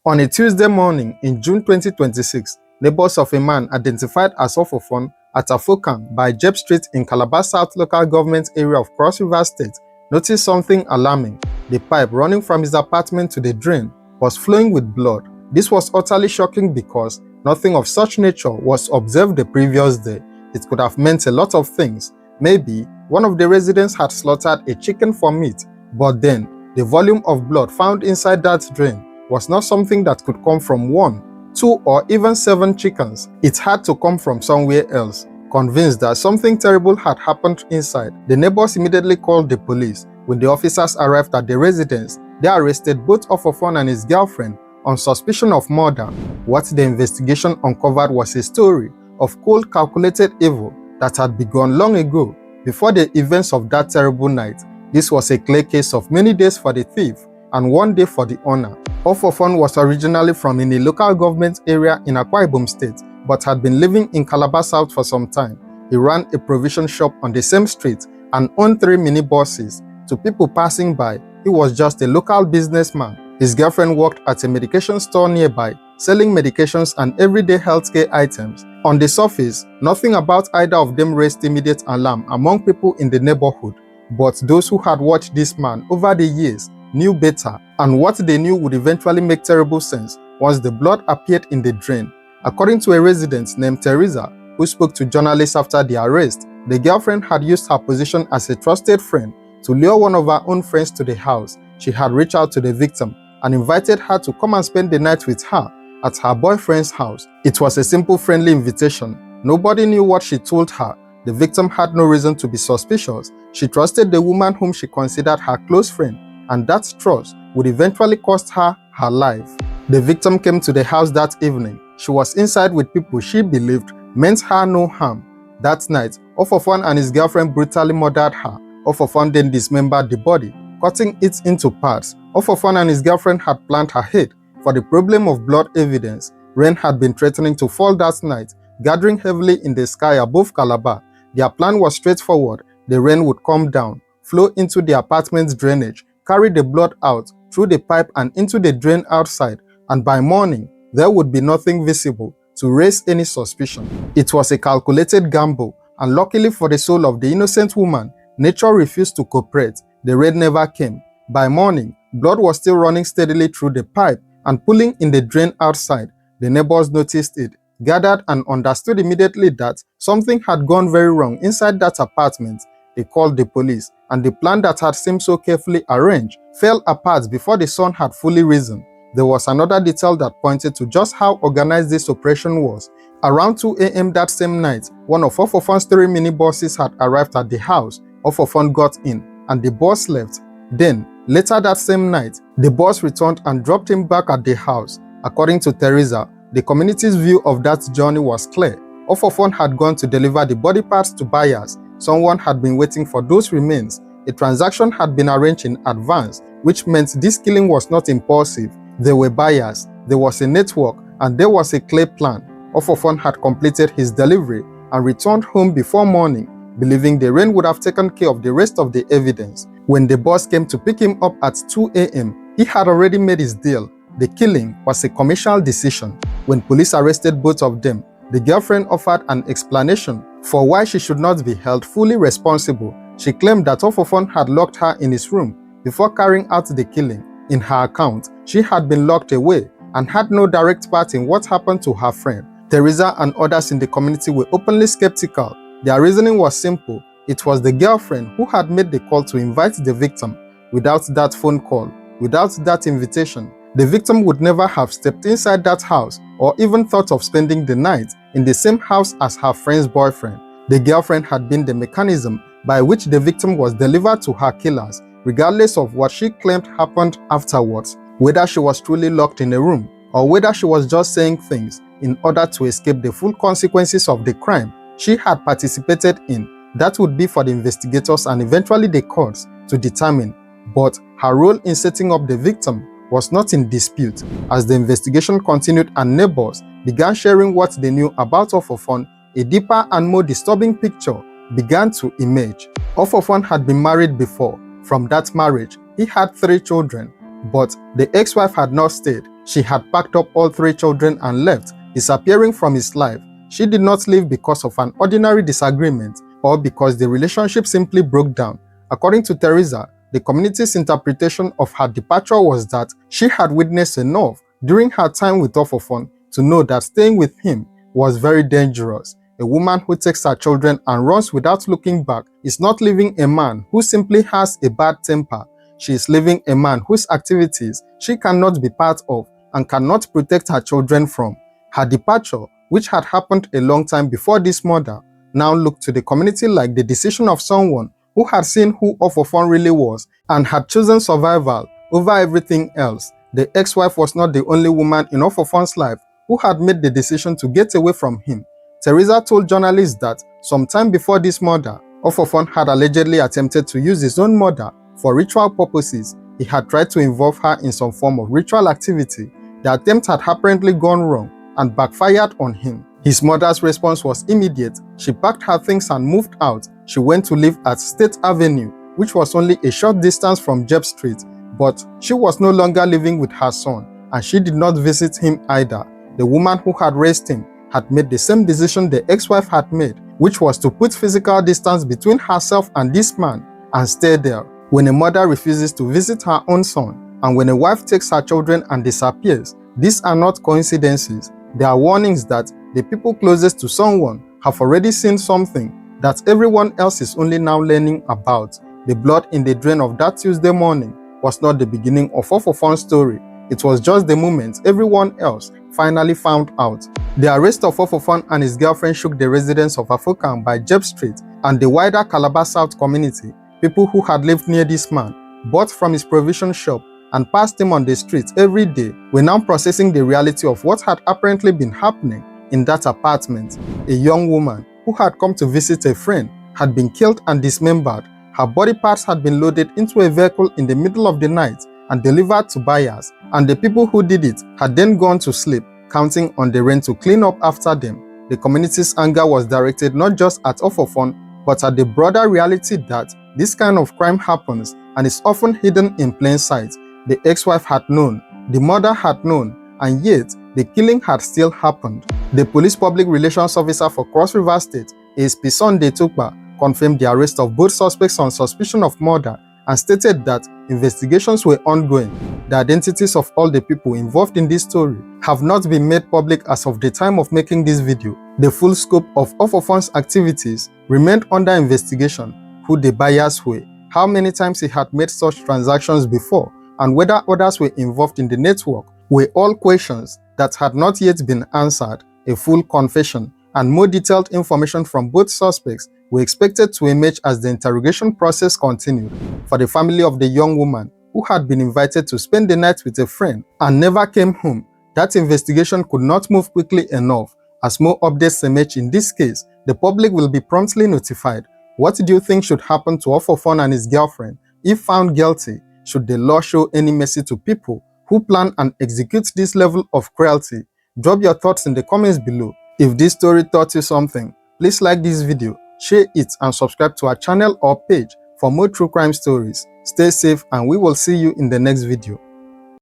On a Tuesday morning in June 2026, neighbors of a man identified as Ofofon at Afokang by Jebbs Street in Calabar South local government area of Cross River State noticed something alarming. The pipe running from his apartment to the drain was flowing with blood. This was utterly shocking because nothing of such nature was observed the previous day. It could have meant a lot of things. Maybe one of the residents had slaughtered a chicken for meat, but then the volume of blood found inside that drain was not something that could come from 1, 2, or even 7 chickens. It had to come from somewhere else. Convinced that something terrible had happened inside, the neighbors immediately called the police. When the officers arrived at the residence, they arrested both Ofofon and his girlfriend on suspicion of murder. What the investigation uncovered was a story of cold, calculated evil that had begun long ago, before the events of that terrible night. This was a clear case of many days for the thief and 1 day for the owner. Ofofon was originally from in a local government area in Akwa Ibom State, but had been living in Calabar South for some time. He ran a provision shop on the same street and owned 3 minibuses. To people passing by, he was just a local businessman. His girlfriend worked at a medication store nearby, selling medications and everyday healthcare items. On the surface, nothing about either of them raised immediate alarm among people in the neighborhood. But those who had watched this man over the years knew better, and what they knew would eventually make terrible sense once the blood appeared in the drain. According to a resident named Teresa, who spoke to journalists after the arrest, the girlfriend had used her position as a trusted friend to lure one of her own friends to the house. She had reached out to the victim and invited her to come and spend the night with her at her boyfriend's house. It was a simple, friendly invitation. Nobody knew what she told her. The victim had no reason to be suspicious. She trusted the woman whom she considered her close friend, and that trust would eventually cost her her life. The victim came to the house that evening. She was inside with people she believed meant her no harm. That night, Ofofon and his girlfriend brutally murdered her. Ofofon then dismembered the body, cutting it into parts. Ofofon and his girlfriend had planned ahead for the problem of blood evidence. Rain had been threatening to fall that night, gathering heavily in the sky above Calabar. Their plan was straightforward. The rain would come down, flow into the apartment's drainage, carry the blood out through the pipe and into the drain outside, and by morning, there would be nothing visible to raise any suspicion. It was a calculated gamble, and luckily for the soul of the innocent woman, nature refused to cooperate. The rain never came. By morning, blood was still running steadily through the pipe and pooling in the drain outside. The neighbors noticed it, gathered, and understood immediately that something had gone very wrong inside that apartment. They called the police, and the plan that had seemed so carefully arranged fell apart before the sun had fully risen. There was another detail that pointed to just how organized this operation was. Around 2 a.m. that same night, one of Ofofon's 3 minibuses had arrived at the house. Ofofon got in, and the bus left. Then, later that same night, the bus returned and dropped him back at the house. According to Teresa, the community's view of that journey was clear. Ofofon had gone to deliver the body parts to buyers. Someone had been waiting for those remains. A transaction had been arranged in advance, which meant this killing was not impulsive. There were buyers, there was a network, and there was a clear plan. Ofofon had completed his delivery and returned home before morning, believing the rain would have taken care of the rest of the evidence. When the boss came to pick him up at 2 a.m., he had already made his deal. The killing was a commercial decision. When police arrested both of them, the girlfriend offered an explanation for why she should not be held fully responsible. She claimed that Ofofon had locked her in his room before carrying out the killing. In her account, she had been locked away and had no direct part in what happened to her friend. Teresa and others in the community were openly skeptical. Their reasoning was simple. It was the girlfriend who had made the call to invite the victim. Without that phone call, without that invitation, the victim would never have stepped inside that house or even thought of spending the night in the same house as her friend's boyfriend. The girlfriend had been the mechanism by which the victim was delivered to her killers, regardless of what she claimed happened afterwards. Whether she was truly locked in a room or whether she was just saying things in order to escape the full consequences of the crime she had participated in, that would be for the investigators and eventually the courts to determine. But her role in setting up the victim was not in dispute. As the investigation continued and neighbors began sharing what they knew about Ofofon, a deeper and more disturbing picture began to emerge. Ofofon had been married before. From that marriage, he had 3 children, but the ex-wife had not stayed. she had packed up all 3 children and left, disappearing from his life. She did not leave because of an ordinary disagreement or because the relationship simply broke down. According to Teresa, the community's interpretation of her departure was that she had witnessed enough during her time with Ofofon to know that staying with him was very dangerous. A woman who takes her children and runs without looking back is not leaving a man who simply has a bad temper. She is leaving a man whose activities she cannot be part of and cannot protect her children from. Her departure, which had happened a long time before this murder, now looked to the community like the decision of someone who had seen who Ofofon really was and had chosen survival over everything else. The ex-wife was not the only woman in Ofofon's life who had made the decision to get away from him. Teresa told journalists that sometime before this murder, Ofofon had allegedly attempted to use his own mother for ritual purposes. He had tried to involve her in some form of ritual activity. The attempt had apparently gone wrong and backfired on him. His mother's response was immediate. She packed her things and moved out. She went to live at State Avenue, which was only a short distance from Jebbs Street, but she was no longer living with her son, and she did not visit him either. The woman who had raised him had made the same decision the ex-wife had made, which was to put physical distance between herself and this man and stay there. When a mother refuses to visit her own son, and when a wife takes her children and disappears, these are not coincidences. They are warnings that the people closest to someone have already seen something that everyone else is only now learning about. The blood in the drain of that Tuesday morning was not the beginning of Ofofon's story. It was just the moment everyone else finally found out. The arrest of Ofofon and his girlfriend shook the residents of Afokang by Jebbs Street and the wider Calabar South community. People who had lived near this man, bought from his provision shop, and passed him on the streets every day were now processing the reality of what had apparently been happening in that apartment. A young woman who had come to visit a friend had been killed and dismembered. Her body parts had been loaded into a vehicle in the middle of the night and delivered to buyers, and the people who did it had then gone to sleep, counting on the rain to clean up after them. The community's anger was directed not just at Ofofon, but at the broader reality that this kind of crime happens and is often hidden in plain sight. The ex-wife had known, the mother had known, and yet the killing had still happened. The police public relations officer for Cross River State, ASP Sunday Tukpa, confirmed the arrest of both suspects on suspicion of murder and stated that investigations were ongoing. The identities of all the people involved in this story have not been made public as of the time of making this video. The full scope of Ofofon's activities remained under investigation: who the buyers were, how many times he had made such transactions before, and whether others were involved in the network were all questions that had not yet been answered. A full confession and more detailed information from both suspects were expected to emerge as the interrogation process continued. For the family of the young woman who had been invited to spend the night with a friend and never came home, that investigation could not move quickly enough. As more updates emerge in this case, the public will be promptly notified. What do you think should happen to Ofofon and his girlfriend if found guilty? Should the law show any mercy to people who plan and execute this level of cruelty? Drop your thoughts in the comments below. If this story taught you something, please like this video, share it, and subscribe to our channel or page for more true crime stories. Stay safe, and we will see you in the next video.